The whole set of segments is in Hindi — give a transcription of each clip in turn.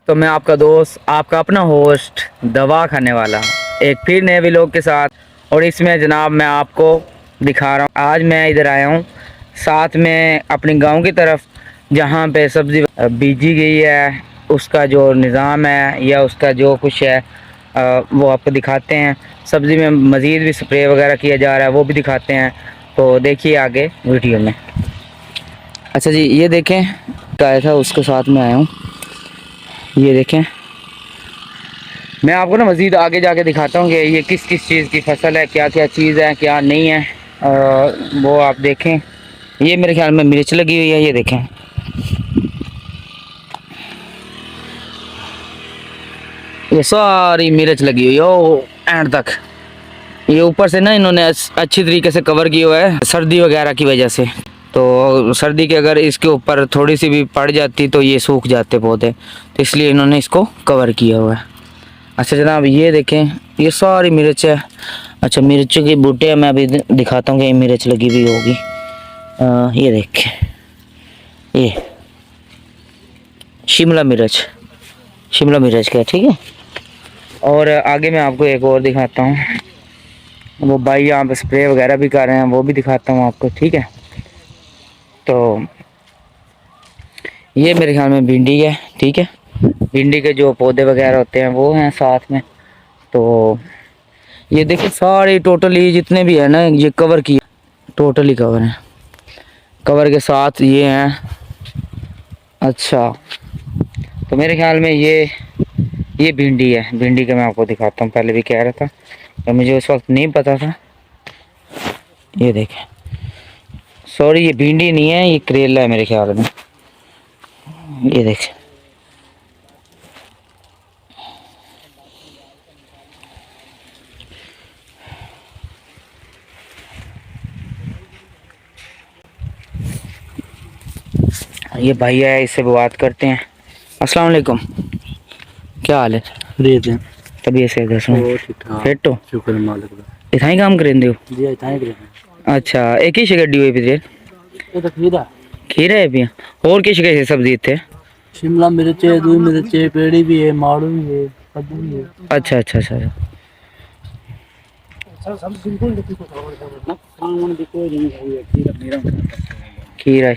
तो मैं आपका दोस्त, आपका अपना होस्ट, दवा खाने वाला, एक फिर नए व्लॉग के साथ। और इसमें जनाब मैं आपको दिखा रहा हूँ, आज मैं इधर आया हूँ साथ में अपने गांव की तरफ, जहाँ पे सब्ज़ी बीजी गई है, उसका जो निज़ाम है या उसका जो कुछ है वो आपको दिखाते हैं। सब्ज़ी में मज़ीद भी स्प्रे वगैरह किया जा रहा है, वो भी दिखाते हैं। तो देखिए आगे वीडियो में। अच्छा जी, ये देखें, आया था उसके साथ में आया हूँ। ये देखें, मैं आपको ना मज़ीद आगे जाके दिखाता हूँ कि ये किस किस चीज़ की फसल है, क्या क्या चीज़ है, क्या नहीं है। वो आप देखें, ये मेरे ख्याल में मिर्च लगी हुई है। ये देखें, ये सारी मिर्च लगी हुई है ओ एंड तक। ये ऊपर से ना इन्होंने अच्छी तरीके से कवर किया हुआ है सर्दी वगैरह की वजह से। तो सर्दी के अगर इसके ऊपर थोड़ी सी भी पड़ जाती तो ये सूख जाते पौधे, तो इसलिए इन्होंने इसको कवर किया हुआ है। अच्छा जनाब, ये देखें, ये सारी मिर्च है। अच्छा, मिर्च के बूटे मैं अभी दिखाता हूँ कि ये मिर्च लगी हुई होगी। ये देखें, ये शिमला मिर्च का, ठीक है। और आगे मैं आपको एक और दिखाता हूँ, वो भाई यहाँ पे स्प्रे वगैरह भी कर रहे हैं, वो भी दिखाता हूँ आपको, ठीक है। तो ये मेरे ख्याल में भिंडी है, ठीक है। भिंडी के जो पौधे वगैरह होते हैं वो हैं साथ में। तो ये देखिए सारे टोटली जितने भी है ना, ये कवर किए, टोटली कवर है, कवर के साथ ये हैं। अच्छा, तो मेरे ख्याल में ये भिंडी है। भिंडी का मैं आपको दिखाता हूँ, पहले भी कह रहा था तो मुझे उस वक्त नहीं पता था। ये देखें, सॉरी, ये भिंडी नहीं है, ये करेला है मेरे ख्याल में। ये देखें, ये भैया है, इससे बात करते हैं। अस्सलाम वालेकुम, क्या हाल है? तबीयत से फिट हो? शुक्र मालिक दा। इतना ही काम करेंदे हो? जी इतना ही करें। अच्छा, एक ही गड्डी हुई पिछले ये तो खीरा खीरा है पिया, और किस है सब्जी इतने? शिमला मिर्च है, दूई मिर्च है, पेड़ी भी है, माड़ू भी है, कद्दू भी है। अच्छा अच्छा अच्छा, सब सिंपल ना खान दी कोई नहीं है। खीरा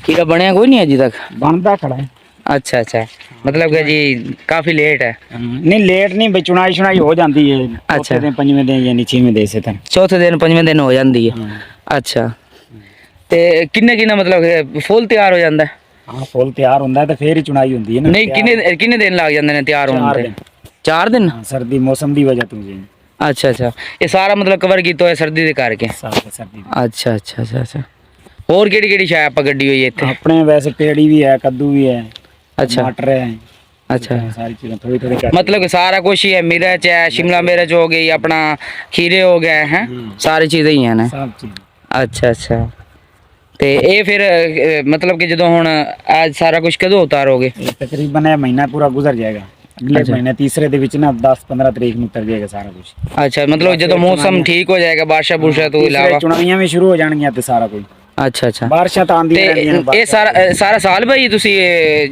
खीरा बनया कोई नहीं अभी तक? बनता खड़ा है। अच्छा अच्छा, मतलब कि जी काफी लेट है। नहीं लेट नहीं भाई, चुनाई चुनाई हो जाती है। अच्छा, दिन पंजवें दिन या छेवें दिन से तन चौथे दिन पंजवें दिन हो जाती है। अच्छा, ते किन्ने मतलब फुल तैयार हो जाता है? हाँ फुल तैयार होता है तो फिर ही चुनाई होती है ना। नहीं, किन्ने दिन लग जाते हैं तैयार होने ते? 4 दिन। सर्दी मौसम की वजह तो जी। अच्छा अच्छा, ये सारा मतलब कवर की तो है सर्दी के करके? सर्दी अच्छा अच्छा अच्छा अच्छा, और केड़ी शाय आप गड्डी हुई है इतने? अपने वैसे पेड़ी भी है, कद्दू भी है, अच्छा टमाटर है। अच्छा, सारी चीजें थोड़ी थोड़ी मतलब कि सारा कुछ ही है, मिर्च है, शिमला मिर्च हो गई, अपना खीरे हो गए हैं, सारी चीज़ें ही हैं ना? सब चीज। अच्छा अच्छा, ते ये फिर मतलब कि जो हुण आज सारा कुछ कदों उतारोगे? तकरीबन है महीना पूरा गुजर जाएगा। अगले अच्छा। महीने तीसरे दे विच ना 10-15 तारीख में उतर जाएगा सारा कुछ। अच्छा, मतलब जो मौसम ठीक हो जाएगा, बारिश बुरशा तो इलावा चुनाइयां भी शुरू हो जाएंगियां ते सारा कुछ। अच्छा अच्छा, बारिशां तो आंदी रहंदियां ने। ये सारा साल भाई तुसी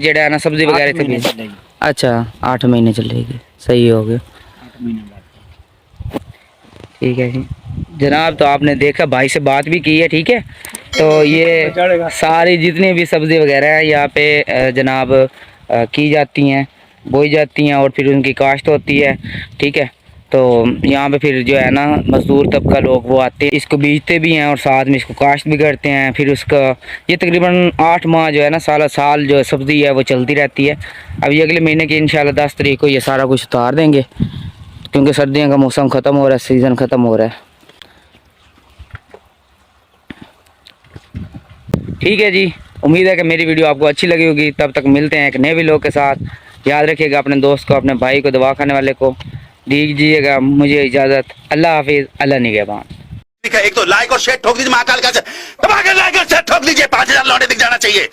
जेड़ा है ना सब्जी वगैरह इतनी? अच्छा, 8 महीने चलेगी, सही हो गया। 8 महीने बाद ठीक है जी जनाब, तो आपने देखा, भाई से बात भी की है, ठीक है। तो ये सारी जितनी भी सब्ज़ी वगैरह है यहाँ पे जनाब की जाती हैं, बोई जाती हैं, और फिर उनकी काश्त होती है, ठीक है। तो यहाँ पे फिर जो है ना मज़दूर तबका लोग वो आते हैं, इसको बीजते भी हैं और साथ में इसको काश्त भी करते हैं। फिर उसका ये तकरीबन 8 माह जो है ना, साल जो सब्ज़ी है वो चलती रहती है। अभी अगले महीने की इंशाल्लाह 10 तारीख को ये सारा कुछ उतार देंगे, क्योंकि सर्दियों का मौसम ख़त्म हो रहा है, सीज़न ख़त्म हो रहा है। ठीक है जी, उम्मीद है कि मेरी वीडियो आपको अच्छी लगी होगी। तब तक मिलते हैं एक नए वीडियो के साथ। याद रखिएगा अपने दोस्त को, अपने भाई को, दवा खाने वाले को दीजिएगा मुझे इजाज़त। अल्लाह हाफिज़, अल्लाह निगहबान। एक तो लाइक और शेयर ठोक दीजिए, महाकाल का दबा के लाइक और शेयर ठोक दीजिए, 5000 लौटे दिख जाना चाहिए।